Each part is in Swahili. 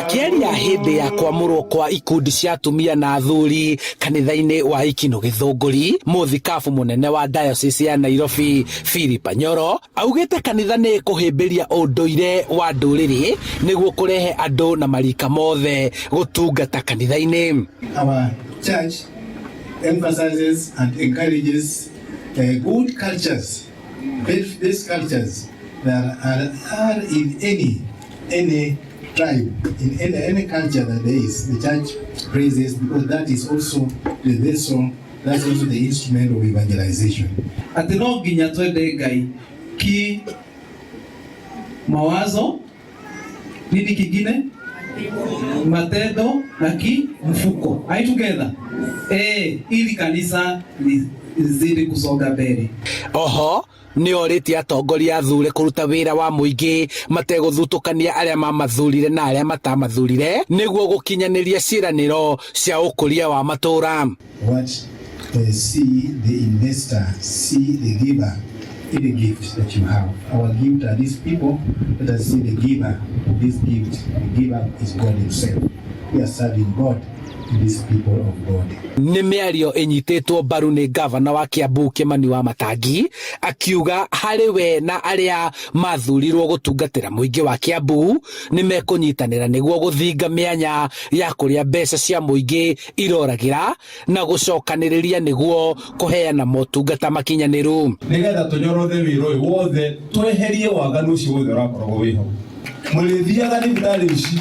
Akĩaria hĩndĩ ya kwamũrwo kwa ikundi cia atumia na athuri kanitha-inĩ wa Ikino Gĩthũngũri, Mũthikabu Mũnene wa Diocese ya Nairobi Philip Anyolo augĩte kanitha nĩ kũhĩmbĩria ũndũire wa ndũrĩrĩ nĩguo kũrehe andũ na marika mothe gũtungata kanitha-inĩ. Our church emphasizes and encourages good cultures, best cultures that are in any tribe, in any culture that there is. The church praises because that is also the vessel, that's also the instrument of evangelization. Ati no nginya twende Ngai ki mawazo nini kingine matendo na ki mfuko. Are you together? Ili kanisa lizidi kusonga mbele. Oho nĩ orĩtie atongoria athure kũruta wĩra wa mũingĩ mategũthutũkania arĩa mamathurire na arĩa matamathurire nĩguo gũkinyanĩria ciĩranĩro cia ũkũria wa matũũra. What see the investor, see the giver in the gift that you have. Our gift are these people. Let us see the giver of this gift. The giver is God himself. We are serving God. These people of God. Nĩ mĩario ĩnyitĩtwo mbaru nĩ gavana wa Kiambu Kimani wa Matangi akiuga harĩ we na arĩa mathurirwo gũtungatĩra mũingĩ wa Kiambu nĩ mekũnyitanĩra nĩguo gũthinga mĩanya ya kũrĩa mbeca cia mũingĩ iroragĩra na gũcokanĩrĩria nĩguo kũheana motungata makinyanĩru. Nĩgetha tũnyorothe wĩra ũyũ wothe tweherie waganu ũcio wothe ũrakoragwo wĩho. Mũrĩthiaga thibitarĩ ici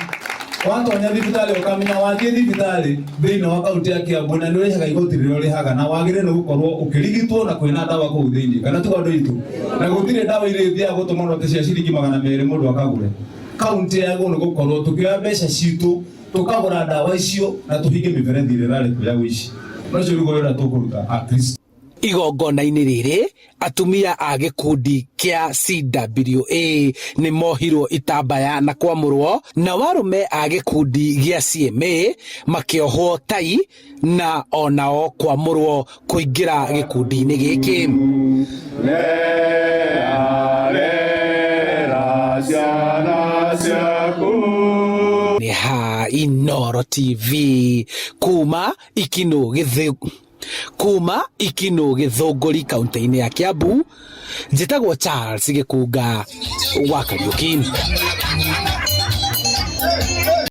watonya thibitarĩ ukamenya wathiĩ thibitarĩ thĩinĩ wa kaunti ya Kiambu na nĩ ũrĩhaga igoti rĩrĩa ũrĩhaga na wagĩrĩirwo gũkorwo ũkĩrigitwo na kwĩna ndawa kũu thĩinĩ kana tu andũ itũ na gũtirĩ ndawa irĩ thiaga gũtũma note cia ciringi 200 mũndũ akagũre. Kaunti yagwo nĩ gũkorwo tũkĩoya mbeca citũ tũkagũra ndawa icio na tũhinge mĩberethi ĩrĩa ĩrarĩ kuo ya ũici. Ũcio nĩguo wĩra tũkũruta Akristo. Igongona-inĩ rĩrĩ atumia a gĩkundi kĩa CWA nĩ mohirwo itambaya na kwamũrwo na warũme a gĩkundi gĩa CMA makĩohwo tai na onao kwamũrwo kũingĩra gĩkundi-inĩ gĩkĩ. Nĩ ha Inooro TV kuma Ikino Gĩthũngũri kaunti-inĩ ya Kiambu. Njĩtagwo Charles Gĩkunga wa Kariũki.